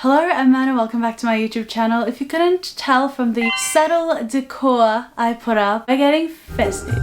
Hello, I'm Mana, welcome back to my YouTube channel. If you couldn't tell from the subtle decor I put up, we're getting festive.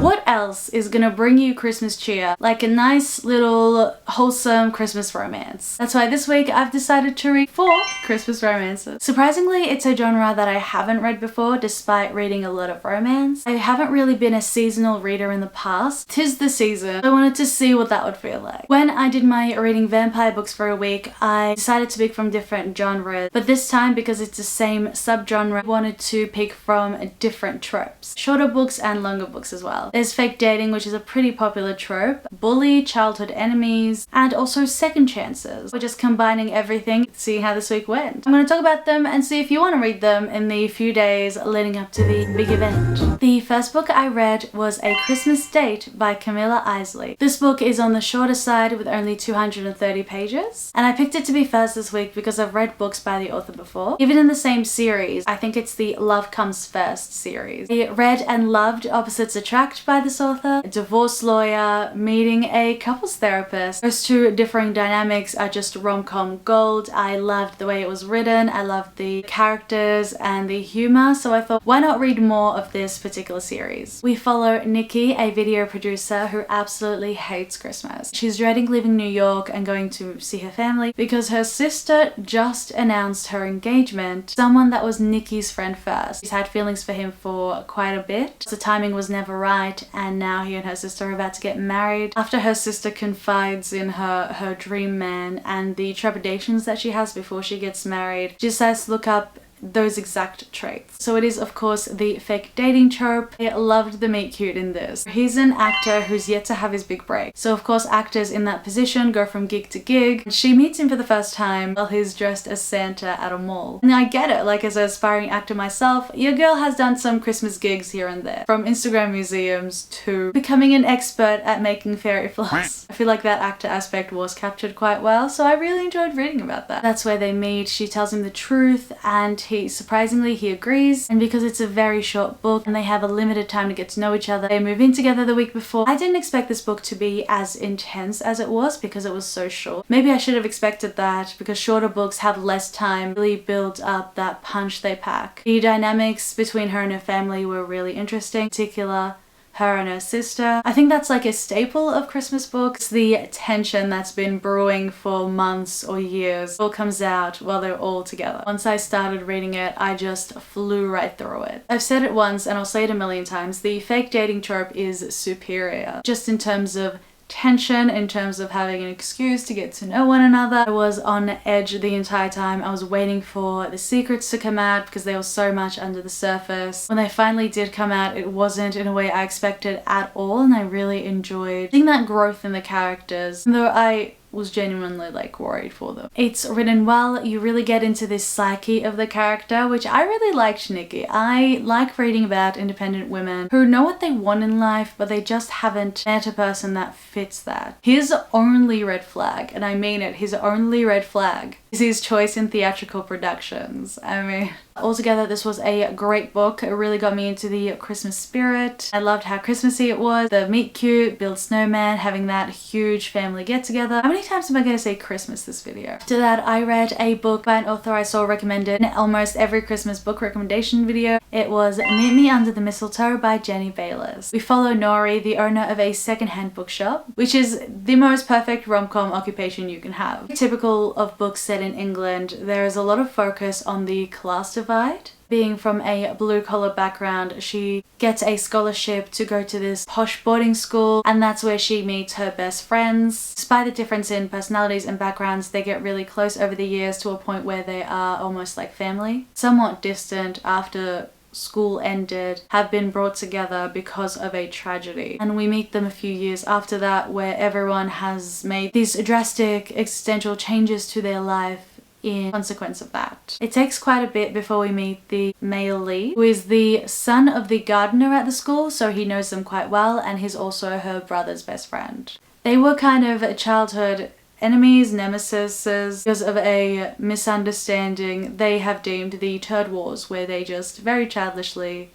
What else is gonna bring you Christmas cheer like a nice little wholesome Christmas romance? That's why this week I've decided to read 4 Christmas romances. Surprisingly, it's a genre that I haven't read before despite reading a lot of romance. I haven't really been a seasonal reader in the past. 'Tis the season. I wanted to see what that would feel like. When I did my reading vampire books for a week, I decided to pick from different genres, but this time because it's the same subgenre, I wanted to pick from different tropes. Shorter books and longer books as well. There's fake dating, which is a pretty popular trope, bully, childhood enemies, and also second chances. We're just combining everything, seeing how this week went. I'm going to talk about them and see if you want to read them in the few days leading up to the big event. The first book I read was A Christmas Date by Camilla Isley. This book is on the shorter side with only 230 pages, and I picked it to be first this week because I've read books by the author before. Even in the same series, I think it's the Love Comes First series. I read and loved Opposites Attract by this author. A divorce lawyer meeting a couples therapist. Those two differing dynamics are just rom-com gold. I loved the way it was written. I loved the characters and the humor, so I thought, why not read more of this particular series? We follow Nikki, a video producer who absolutely hates Christmas. She's dreading leaving New York and going to see her family because her sister just announced her engagement. Someone that was Nikki's friend first. She's had feelings for him for quite a bit. The timing was never right, and now he and her sister are about to get married. After her sister confides in her dream man and the trepidations that she has before she gets married, she decides to look up those exact traits. So it is of course the fake dating trope. I loved the meet cute in this. He's an actor who's yet to have his big break. So of course actors in that position go from gig to gig. She meets him for the first time while he's dressed as Santa at a mall. And I get it, like as an aspiring actor myself, your girl has done some Christmas gigs here and there. From Instagram museums to becoming an expert at making fairy floss. I feel like that actor aspect was captured quite well, so I really enjoyed reading about that. That's where they meet. She tells him the truth and surprisingly he agrees, and because it's a very short book and they have a limited time to get to know each other, they move in together the week before. I didn't expect this book to be as intense as it was because it was so short. Maybe I should have expected that because shorter books have less time to really build up that punch they pack. The dynamics between her and her family were really interesting, in particular her and her sister. I think that's like a staple of Christmas books. The tension that's been brewing for months or years all comes out while they're all together. Once I started reading it, I just flew right through it. I've said it once and I'll say it a million times, the fake dating trope is superior. Just in terms of tension, in terms of having an excuse to get to know one another. I was on edge the entire time. I was waiting for the secrets to come out because there was so much under the surface. When they finally did come out, it wasn't in a way I expected at all, and I really enjoyed seeing that growth in the characters, though I was genuinely like worried for them. It's written well. You really get into this psyche of the character, which I really liked Nikki. I like reading about independent women who know what they want in life, but they just haven't met a person that fits that. His only red flag, and I mean it, his only red flag is his choice in theatrical productions. I mean, altogether this was a great book. It really got me into the Christmas spirit. I loved how Christmassy it was. The meet cute, build snowman, having that huge family get together. How many times am I going to say Christmas this video? After that, I read a book by an author I saw recommended in almost every Christmas book recommendation video. It was Meet Me Under the Mistletoe by Jenny Bayliss. We follow Nori, the owner of a secondhand bookshop, which is the most perfect rom-com occupation you can have. Typical of books set in England, there is a lot of focus on the class divide. Being from a blue-collar background, she gets a scholarship to go to this posh boarding school, and that's where she meets her best friends. Despite the difference in personalities and backgrounds, they get really close over the years to a point where they are almost like family. Somewhat distant after school ended, have been brought together because of a tragedy. And we meet them a few years after that, where everyone has made these drastic existential changes to their life in consequence of that. It takes quite a bit before we meet the male lead, who is the son of the gardener at the school, so he knows them quite well, and he's also her brother's best friend. They were kind of childhood enemies, nemesis, because of a misunderstanding they have deemed the Turd Wars, where they just very childishly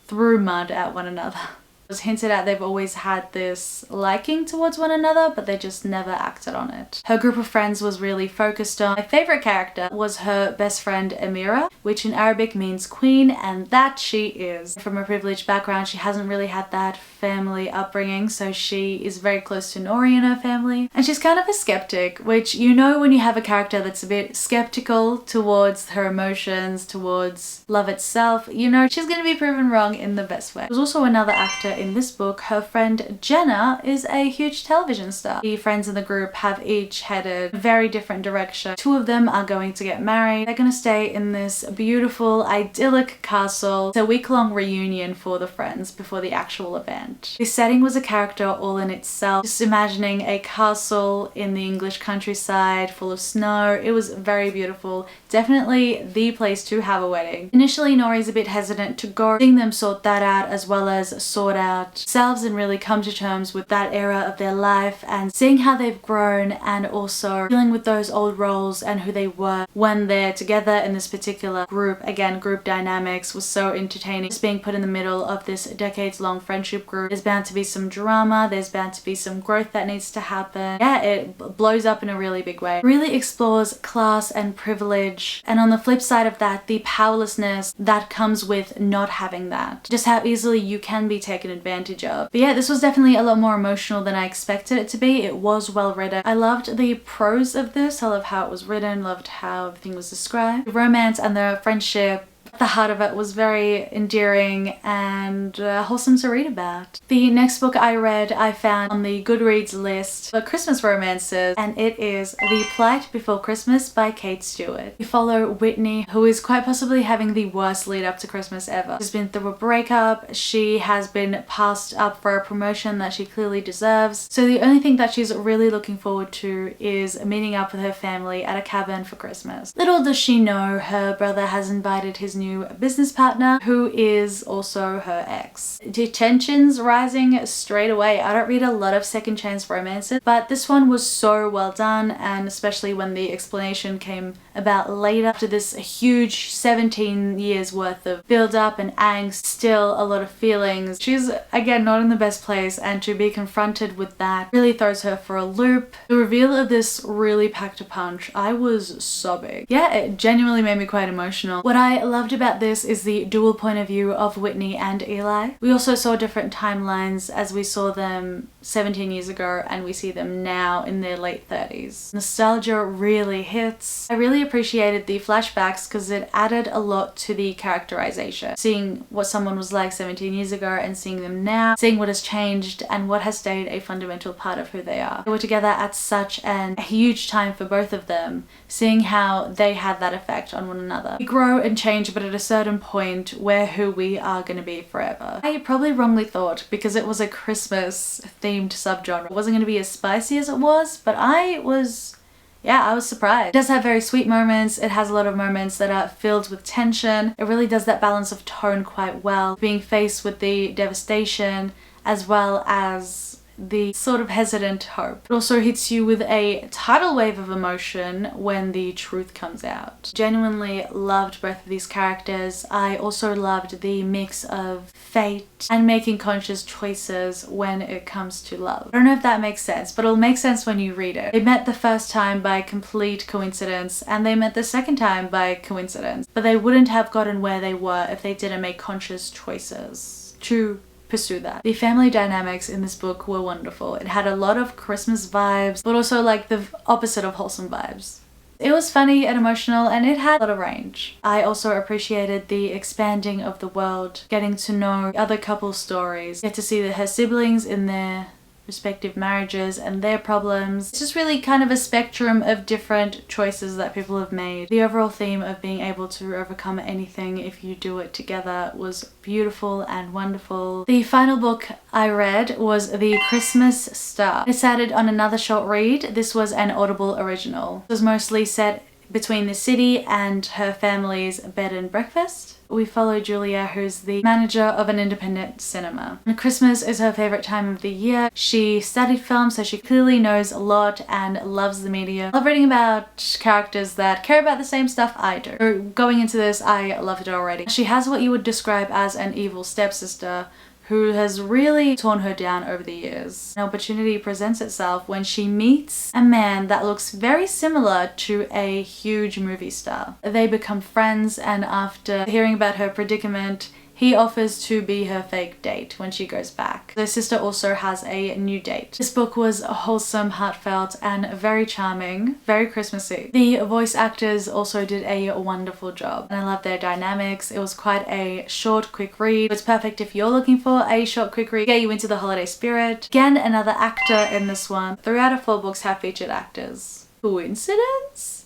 threw mud at one another. It was hinted at they've always had this liking towards one another, but they just never acted on it. Her group of friends was really focused on. My favorite character was her best friend Amira, which in Arabic means queen, and that she is. From a privileged background, she hasn't really had that family upbringing, so she is very close to Nori and her family. And she's kind of a skeptic, which you know when you have a character that's a bit skeptical towards her emotions, towards love itself, you know she's going to be proven wrong in the best way. There's also another actor in this book. Her friend Jenna is a huge television star. The friends in the group have each headed a very different direction. Two of them are going to get married. They're going to stay in this beautiful, idyllic castle. It's a week-long reunion for the friends before the actual event. The setting was a character all in itself. Just imagining a castle in the English countryside full of snow. It was very beautiful. Definitely the place to have a wedding. Initially, Nori's a bit hesitant to go, seeing them sort that out as well as sort out themselves and really come to terms with that era of their life and seeing how they've grown and also dealing with those old roles and who they were when they're together in this particular group. Again, group dynamics was so entertaining. Just being put in the middle of this decades-long friendship group. There's bound to be some drama, there's bound to be some growth that needs to happen. Yeah, it blows up in a really big way. It really explores class and privilege, and on the flip side of that, the powerlessness that comes with not having that. Just how easily you can be taken advantage of. But yeah, this was definitely a lot more emotional than I expected it to be. It was well written. I loved the prose of this. I love how it was written, loved how everything was described. The romance and the friendship, the heart of it was very endearing and wholesome to read about. The next book I read I found on the Goodreads list for Christmas romances, and it is The Plight Before Christmas by Kate Stewart. We follow Whitney, who is quite possibly having the worst lead up to Christmas ever. She's been through a breakup, she has been passed up for a promotion that she clearly deserves, so the only thing that she's really looking forward to is meeting up with her family at a cabin for Christmas. Little does she know her brother has invited his new business partner, who is also her ex. The tensions rising straight away. I don't read a lot of second chance romances, but this one was so well done, and especially when the explanation came about later after this huge 17 years worth of build up and angst, still a lot of feelings. She's again not in the best place, and to be confronted with that really throws her for a loop. The reveal of this really packed a punch. I was sobbing. Yeah, it genuinely made me quite emotional. What I loved about this is the dual point of view of Whitney and Eli. We also saw different timelines as we saw them 17 years ago and we see them now in their late 30s. Nostalgia really hits. I really appreciated the flashbacks because it added a lot to the characterization. Seeing what someone was like 17 years ago and seeing them now, seeing what has changed and what has stayed a fundamental part of who they are. They were together at such a huge time for both of them, seeing how they had that effect on one another. We grow and change, but at a certain point we're who we are going to be forever. I probably wrongly thought, because it was a Christmas themed subgenre, it wasn't going to be as spicy as it was, but I was surprised. It does have very sweet moments. It has a lot of moments that are filled with tension. It really does that balance of tone quite well, being faced with the devastation as well as the sort of hesitant hope. It also hits you with a tidal wave of emotion when the truth comes out. Genuinely loved both of these characters. I also loved the mix of fate and making conscious choices when it comes to love. I don't know if that makes sense, but it'll make sense when you read it. They met the first time by complete coincidence, and they met the second time by coincidence, but they wouldn't have gotten where they were if they didn't make conscious choices to pursue that. The family dynamics in this book were wonderful. It had a lot of Christmas vibes, but also like the opposite of wholesome vibes. It was funny and emotional, and it had a lot of range. I also appreciated the expanding of the world, getting to know other couples' stories, get to see her siblings in their respective marriages and their problems. It's just really kind of a spectrum of different choices that people have made. The overall theme of being able to overcome anything if you do it together was beautiful and wonderful. The final book I read was The Christmas Star. I decided on another short read. This was an Audible original. It was mostly set between the city and her family's bed and breakfast. We follow Julia, who's the manager of an independent cinema. And Christmas is her favorite time of the year. She studied film, so she clearly knows a lot and loves the media. I love reading about characters that care about the same stuff I do. Going into this, I loved it already. She has what you would describe as an evil stepsister who has really torn her down over the years. An opportunity presents itself when she meets a man that looks very similar to a huge movie star. They become friends, and after hearing about her predicament, he offers to be her fake date when she goes back. Their sister also has a new date. This book was wholesome, heartfelt, and very charming, very Christmassy. The voice actors also did a wonderful job, and I love their dynamics. It was quite a short, quick read. It's perfect if you're looking for a short, quick read, get you into the holiday spirit. Again, another actor in this one. 3 out of 4 books have featured actors. Coincidence?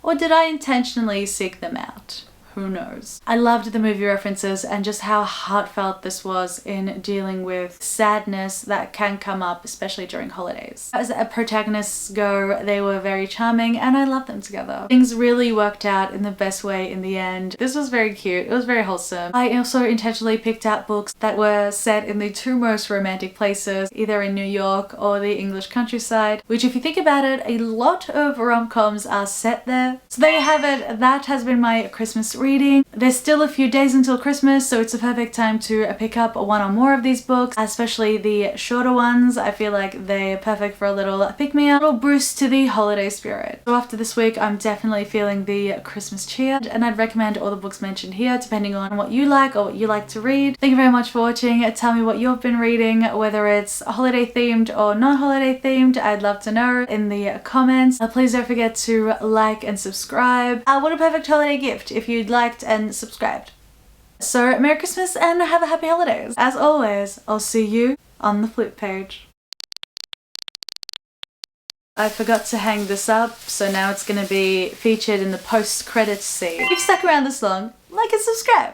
Or did I intentionally seek them out? Who knows? I loved the movie references and just how heartfelt this was in dealing with sadness that can come up, especially during holidays. As protagonists go, they were very charming and I loved them together. Things really worked out in the best way in the end. This was very cute. It was very wholesome. I also intentionally picked out books that were set in the 2 most romantic places, either in New York or the English countryside, which if you think about it, a lot of rom-coms are set there. So there you have it. That has been my Christmas reading. There's still a few days until Christmas, so it's a perfect time to pick up 1 or more of these books, especially the shorter ones. I feel like they're perfect for a little pick-me-up, a little boost to the holiday spirit. So after this week, I'm definitely feeling the Christmas cheer, and I'd recommend all the books mentioned here depending on what you like or what you like to read. Thank you very much for watching. Tell me what you've been reading, whether it's holiday themed or non-holiday themed. I'd love to know in the comments. Please don't forget to like and subscribe. What a perfect holiday gift if you'd liked and subscribed. So Merry Christmas and have a happy holidays. As always, I'll see you on the flip page. I forgot to hang this up, so now it's going to be featured in the post-credits scene. If you've stuck around this long, like and subscribe.